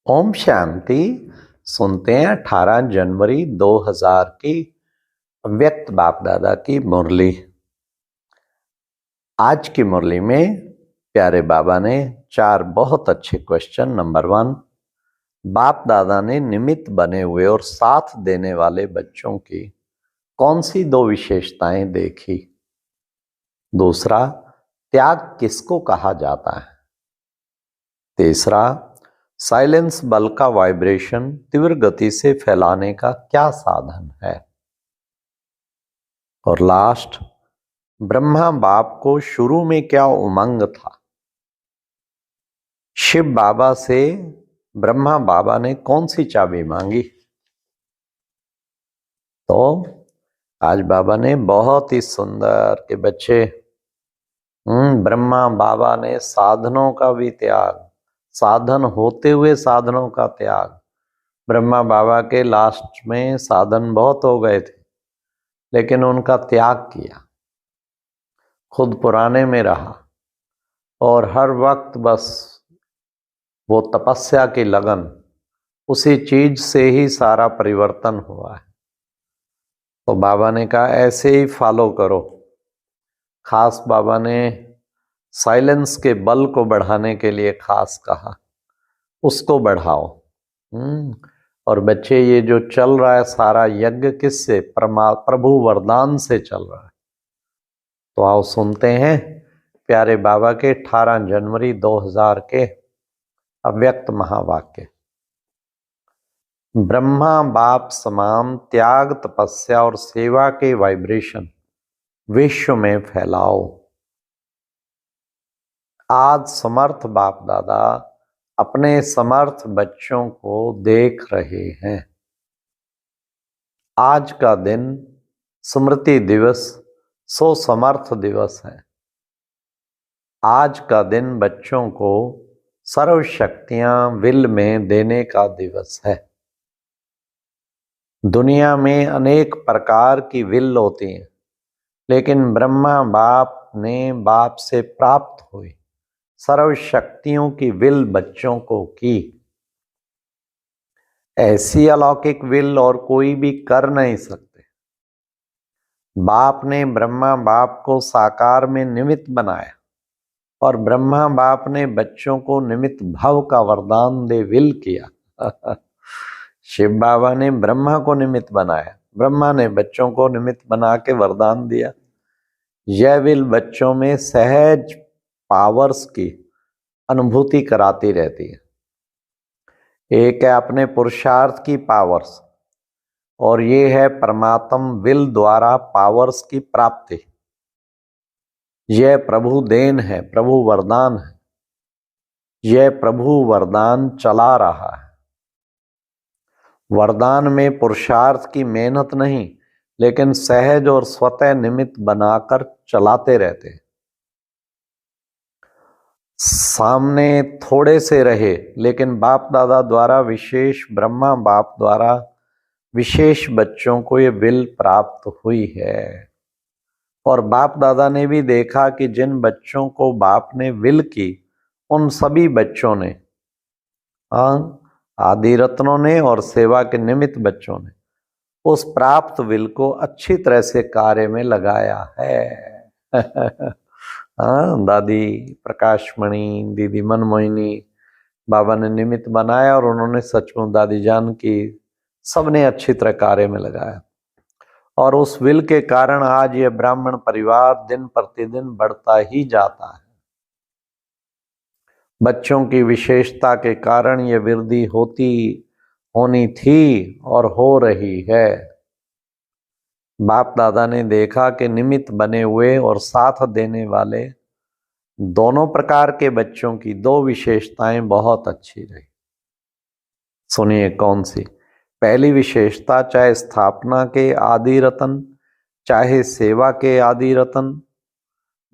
ओम शांति। सुनते हैं 18 जनवरी 2000 की व्यक्त बाप दादा की मुरली। आज की मुरली में प्यारे बाबा ने 4 बहुत अच्छे क्वेश्चन। नंबर 1, बाप दादा ने निमित्त बने हुए और साथ देने वाले बच्चों की कौन सी 2 विशेषताएं देखी। दूसरा, त्याग किसको कहा जाता है। तीसरा, साइलेंस बल का वाइब्रेशन तीव्र गति से फैलाने का क्या साधन है। और लास्ट, ब्रह्मा बाप को शुरू में क्या उमंग था। शिव बाबा से ब्रह्मा बाबा ने कौन सी चाबी मांगी। तो आज बाबा ने बहुत ही सुंदर के बच्चे, ब्रह्मा बाबा ने साधनों का भी त्याग, साधन होते हुए साधनों का त्याग। ब्रह्मा बाबा के लास्ट में साधन बहुत हो गए थे, लेकिन उनका त्याग किया। खुद पुराने में रहा और हर वक्त बस वो तपस्या की लगन, उसी चीज से ही सारा परिवर्तन हुआ है। तो बाबा ने कहा ऐसे ही फॉलो करो। खास बाबा ने साइलेंस के बल को बढ़ाने के लिए खास कहा, उसको बढ़ाओ। और बच्चे, ये जो चल रहा है सारा यज्ञ किससे, प्रभु वरदान से चल रहा है। तो आओ सुनते हैं प्यारे बाबा के 18 जनवरी 2000 के अव्यक्त महावाक्य। ब्रह्मा बाप समान त्याग, तपस्या और सेवा के वाइब्रेशन विश्व में फैलाओ। आज समर्थ बाप दादा अपने समर्थ बच्चों को देख रहे हैं। आज का दिन स्मृति दिवस, सो समर्थ दिवस है। आज का दिन बच्चों को सर्व शक्तियां विल में देने का दिवस है। दुनिया में अनेक प्रकार की विल होती हैं, लेकिन ब्रह्मा बाप ने बाप से प्राप्त हुई सर्व शक्तियों की विल बच्चों को की। ऐसी अलौकिक विल और कोई भी कर नहीं सकते। बाप ने ब्रह्मा बाप को साकार में निमित्त बनाया और ब्रह्मा बाप ने बच्चों को निमित्त भव का वरदान दे विल किया। शिव बाबा ने ब्रह्मा को निमित्त बनाया, ब्रह्मा ने बच्चों को निमित्त बना के वरदान दिया। यह विल बच्चों में सहज पावर्स की अनुभूति कराती रहती है। एक है अपने पुरुषार्थ की पावर्स, और ये है परमात्म विल द्वारा पावर्स की प्राप्ति। यह प्रभु देन है, प्रभु वरदान है। यह प्रभु वरदान चला रहा है। वरदान में पुरुषार्थ की मेहनत नहीं, लेकिन सहज और स्वतः निमित्त बनाकर चलाते रहते हैं। सामने थोड़े से रहे, लेकिन बाप दादा द्वारा विशेष, ब्रह्मा बाप द्वारा विशेष बच्चों को ये विल प्राप्त हुई है। और बाप दादा ने भी देखा कि जिन बच्चों को बाप ने विल की, उन सभी बच्चों ने, आदि रत्नों ने और सेवा के निमित्त बच्चों ने उस प्राप्त विल को अच्छी तरह से कार्य में लगाया है। दादी प्रकाशमणि, दीदी मनमोहिनी, बाबा ने निमित्त बनाया और उन्होंने सचमुच दादी जान की सबने अच्छी तरह कार्य में लगाया। और उस विल के कारण आज ये ब्राह्मण परिवार दिन प्रतिदिन बढ़ता ही जाता है। बच्चों की विशेषता के कारण ये वृद्धि होनी थी और हो रही है। बाप दादा ने देखा कि निमित्त बने हुए और साथ देने वाले दोनों प्रकार के बच्चों की 2 विशेषताएं बहुत अच्छी रही। सुनिए कौन सी। पहली विशेषता, चाहे स्थापना के आदि रतन चाहे सेवा के आदि रतन,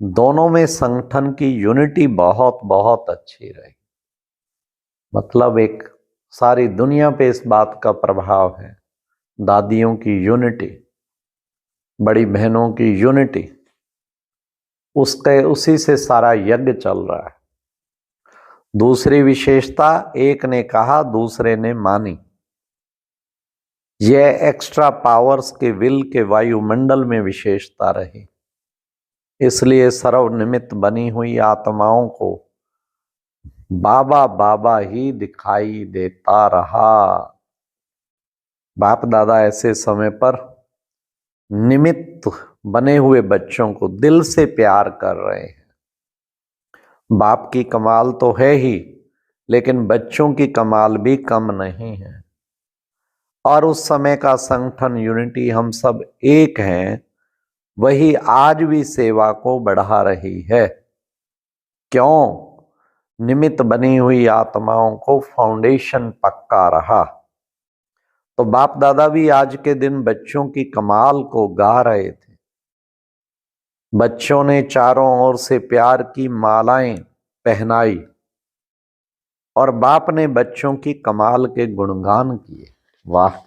दोनों में संगठन की यूनिटी बहुत बहुत अच्छी रही। मतलब एक सारी दुनिया पे इस बात का प्रभाव है। दादियों की यूनिटी, बड़ी बहनों की यूनिटी, उसी से सारा यज्ञ चल रहा है। दूसरी विशेषता, एक ने कहा दूसरे ने मानी। यह एक्स्ट्रा पावर्स के विल के वायुमंडल में विशेषता रही। इसलिए सर्वनिमित्त बनी हुई आत्माओं को बाबा बाबा ही दिखाई देता रहा। बाप दादा ऐसे समय पर निमित्त बने हुए बच्चों को दिल से प्यार कर रहे हैं। बाप की कमाल तो है ही, लेकिन बच्चों की कमाल भी कम नहीं है। और उस समय का संगठन यूनिटी, हम सब एक हैं, वही आज भी सेवा को बढ़ा रही है। क्यों? निमित्त बनी हुई आत्माओं को फाउंडेशन पक्का रहा। तो बाप दादा भी आज के दिन बच्चों की कमाल को गा रहे थे। बच्चों ने चारों ओर से प्यार की मालाएं पहनाई और बाप ने बच्चों की कमाल के गुणगान किए। वाह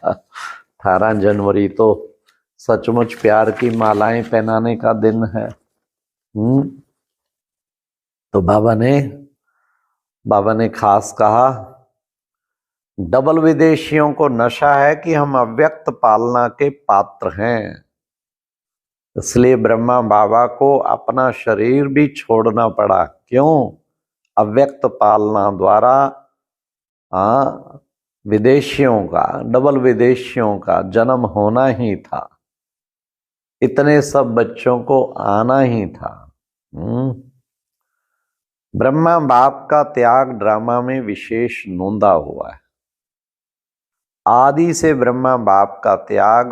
18 जनवरी तो सचमुच प्यार की मालाएं पहनाने का दिन है। तो बाबा ने खास कहा, डबल विदेशियों को नशा है कि हम अव्यक्त पालना के पात्र हैं। इसलिए ब्रह्मा बाबा को अपना शरीर भी छोड़ना पड़ा। क्यों? अव्यक्त पालना द्वारा विदेशियों का, डबल विदेशियों का जन्म होना ही था। इतने सब बच्चों को आना ही था। ब्रह्मा बाप का त्याग ड्रामा में विशेष नोंदा हुआ है। आदि से ब्रह्मा बाप का त्याग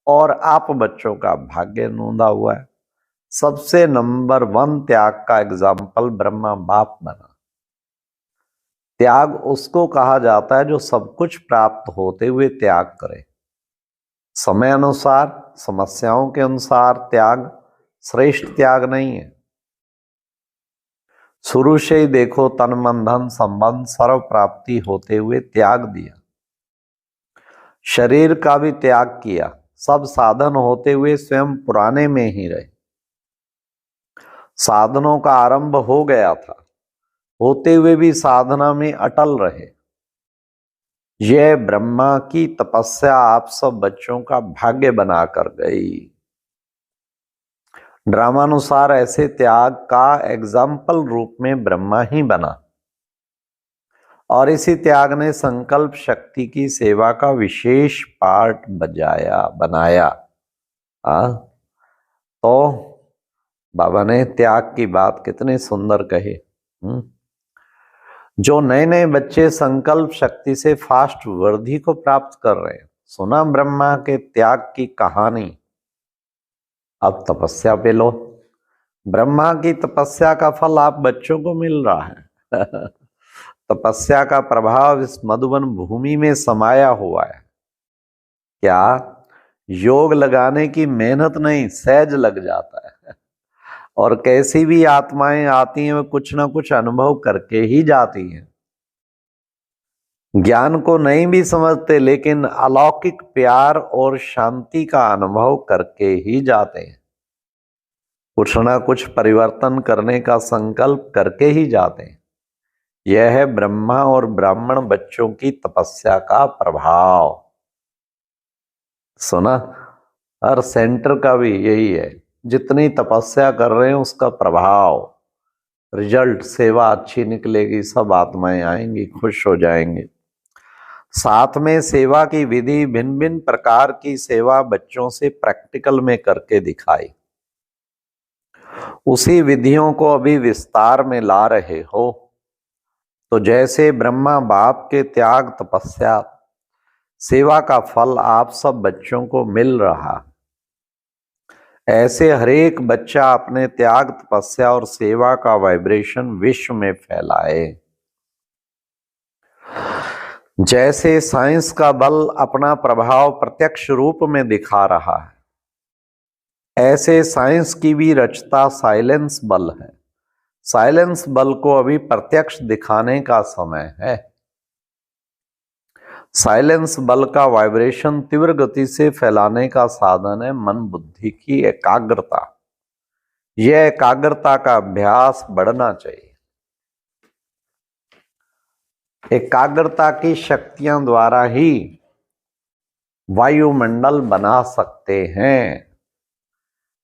और आप बच्चों का भाग्य नोंदा हुआ है। सबसे नंबर 1 त्याग का एग्जाम्पल ब्रह्मा बाप बना। त्याग उसको कहा जाता है जो सब कुछ प्राप्त होते हुए त्याग करे। समय अनुसार, समस्याओं के अनुसार त्याग श्रेष्ठ त्याग नहीं है। शुरू से ही देखो, तन मन धन संबंध सर्व प्राप्ति होते हुए त्याग दिया। शरीर का भी त्याग किया। सब साधन होते हुए स्वयं पुराने में ही रहे। साधनों का आरंभ हो गया था, होते हुए भी साधना में अटल रहे। यह ब्रह्मा की तपस्या आप सब बच्चों का भाग्य बनाकर गई। ड्रामानुसार ऐसे त्याग का एग्जाम्पल रूप में ब्रह्मा ही बना और इसी त्याग ने संकल्प शक्ति की सेवा का विशेष पार्ट बनाया। तो बाबा ने त्याग की बात कितनी सुंदर कही। जो नए नए बच्चे संकल्प शक्ति से फास्ट वृद्धि को प्राप्त कर रहे हैं, सुना ब्रह्मा के त्याग की कहानी, अब तपस्या पे लो। ब्रह्मा की तपस्या का फल आप बच्चों को मिल रहा है। तपस्या का प्रभाव इस मधुबन भूमि में समाया हुआ है। क्या? योग लगाने की मेहनत नहीं, सहज लग जाता है। और कैसी भी आत्माएं आती हैं, वे कुछ ना कुछ अनुभव करके ही जाती हैं। ज्ञान को नहीं भी समझते, लेकिन अलौकिक प्यार और शांति का अनुभव करके ही जाते हैं। कुछ ना कुछ परिवर्तन करने का संकल्प करके ही जाते हैं। यह है ब्रह्मा और ब्राह्मण बच्चों की तपस्या का प्रभाव। सुना? हर सेंटर का भी यही है। जितनी तपस्या कर रहे हैं उसका प्रभाव, रिजल्ट, सेवा अच्छी निकलेगी, सब आत्माएं आएंगी, खुश हो जाएंगे। साथ में सेवा की विधि, भिन्न भिन्न प्रकार की सेवा बच्चों से प्रैक्टिकल में करके दिखाई। उसी विधियों को अभी विस्तार में ला रहे हो। तो जैसे ब्रह्मा बाप के त्याग, तपस्या, सेवा का फल आप सब बच्चों को मिल रहा, ऐसे हरेक बच्चा अपने त्याग, तपस्या और सेवा का वाइब्रेशन विश्व में फैलाए। जैसे साइंस का बल अपना प्रभाव प्रत्यक्ष रूप में दिखा रहा है, ऐसे साइंस की भी रचता साइलेंस बल है। साइलेंस बल को अभी प्रत्यक्ष दिखाने का समय है। साइलेंस बल का वाइब्रेशन तीव्र गति से फैलाने का साधन है मन बुद्धि की एकाग्रता। यह एकाग्रता का अभ्यास बढ़ना चाहिए। एकाग्रता की शक्तियां द्वारा ही वायुमंडल बना सकते हैं।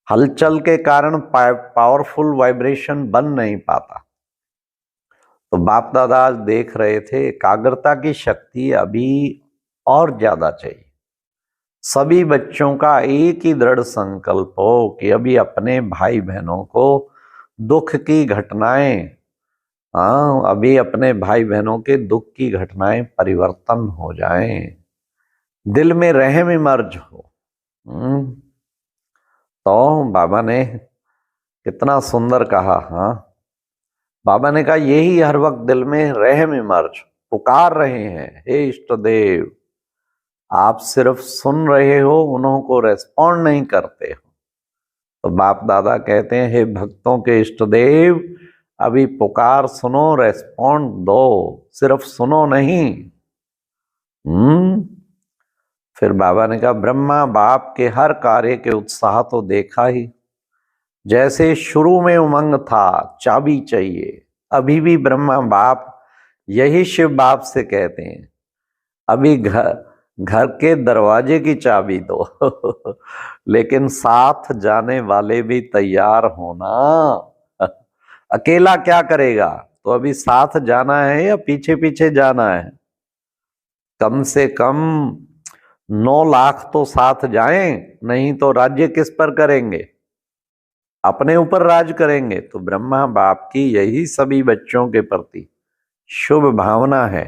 हलचल के कारण पावरफुल वाइब्रेशन बन नहीं पाता। तो बाप दादा आज देख रहे थे एकाग्रता की शक्ति अभी और ज्यादा चाहिए। सभी बच्चों का एक ही दृढ़ संकल्प हो कि अभी अपने भाई बहनों को दुख की घटनाएं, अभी अपने भाई बहनों के दुख की घटनाएं परिवर्तन हो जाएं, दिल में रहम इमर्ज हो। तो बाबा ने कितना सुंदर कहा। बाबा ने कहा यही हर वक्त दिल में रहम इमर्ज, पुकार रहे हैं, हे इष्ट देव। आप सिर्फ सुन रहे हो, उन्हों को रेस्पॉन्ड नहीं करते हो। तो बाप दादा कहते हैं, हे भक्तों के इष्ट देव, अभी पुकार सुनो, रेस्पॉन्ड दो, सिर्फ सुनो नहीं। फिर बाबा ने कहा ब्रह्मा बाप के हर कार्य के उत्साह तो देखा ही। जैसे शुरू में उमंग था, चाबी चाहिए, अभी भी ब्रह्मा बाप यही शिव बाप से कहते हैं, अभी घर के दरवाजे की चाबी दो लेकिन साथ जाने वाले भी तैयार होना। अकेला क्या करेगा? तो अभी साथ जाना है या पीछे पीछे जाना है? कम से कम 9 लाख तो साथ जाएं, नहीं तो राज्य किस पर करेंगे? अपने ऊपर राज करेंगे। तो ब्रह्मा बाप की यही सभी बच्चों के प्रति शुभ भावना है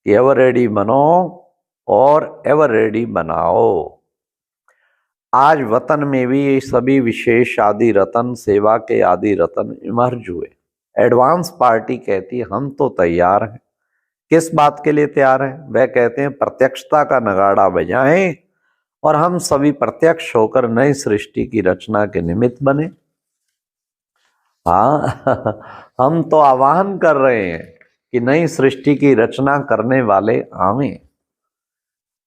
कि एवर रेडी बनो और एवर रेडी बनाओ। आज वतन में भी ये सभी विशेष आदि रतन, सेवा के आदि रतन इमर्ज हुए। एडवांस पार्टी कहती है हम तो तैयार हैं। किस बात के लिए तैयार हैं? वह कहते हैं प्रत्यक्षता का नगाड़ा बजाएं और हम सभी प्रत्यक्ष होकर नई सृष्टि की रचना के निमित्त बने। हम तो आह्वान कर रहे हैं कि नई सृष्टि की रचना करने वाले आवें।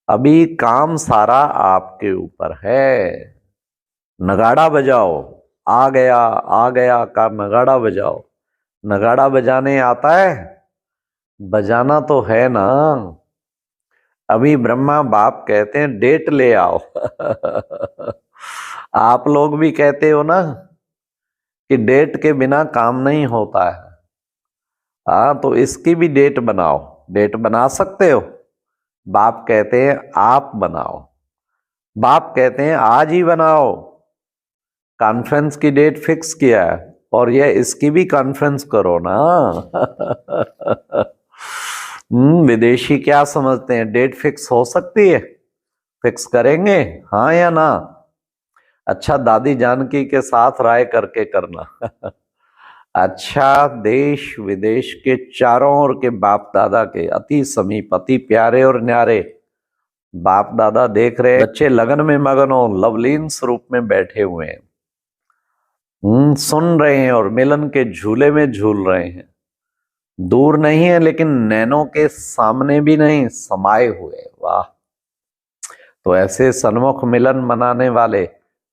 अभी काम सारा आपके ऊपर है। नगाड़ा बजाओ, आ गया का नगाड़ा बजाओ। नगाड़ा बजाने आता है? बजाना तो है ना। अभी ब्रह्मा बाप कहते हैं डेट ले आओ आप लोग भी कहते हो ना कि डेट के बिना काम नहीं होता है। तो इसकी भी डेट बनाओ। डेट बना सकते हो? बाप कहते हैं आप बनाओ। बाप कहते हैं आज ही बनाओ। कॉन्फ्रेंस की डेट फिक्स किया है और यह इसकी भी कॉन्फ्रेंस करो ना विदेशी क्या समझते हैं, डेट फिक्स हो सकती है? फिक्स करेंगे, हाँ या ना? अच्छा, दादी जानकी के साथ राय करके करना अच्छा, देश विदेश के चारों ओर के बाप दादा के अति समीप, अति प्यारे और न्यारे बाप दादा देख रहे हैं। बच्चे लगन में मगन हो, लवलीन स्वरूप में बैठे हुए हैं, सुन रहे हैं और मिलन के झूले में झूल रहे हैं। दूर नहीं है लेकिन नैनों के सामने भी नहीं, समाये हुए। वाह! तो ऐसे सन्मुख मिलन मनाने वाले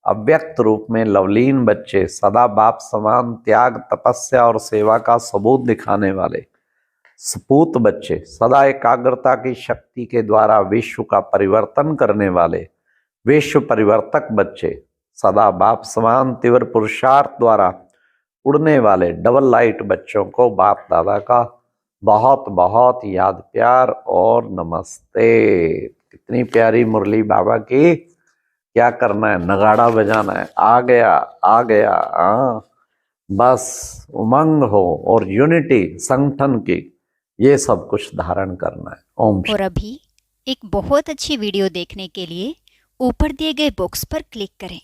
अव्यक्त रूप में लवलीन बच्चे, सदा बाप समान त्याग, तपस्या और सेवा का सबूत दिखाने वाले सपूत बच्चे, सदा एकाग्रता की शक्ति के द्वारा विश्व का परिवर्तन करने वाले विश्व परिवर्तक बच्चे, सदा बाप समान तीव्र पुरुषार्थ द्वारा उड़ने वाले डबल लाइट बच्चों को बाप दादा का बहुत बहुत याद, प्यार और नमस्ते। कितनी प्यारी मुरली बाबा की। क्या करना है? नगाड़ा बजाना है। आ गया। बस उमंग हो और यूनिटी, संगठन की, ये सब कुछ धारण करना है। ओम। और अभी एक बहुत अच्छी वीडियो देखने के लिए ऊपर दिए गए बॉक्स पर क्लिक करें।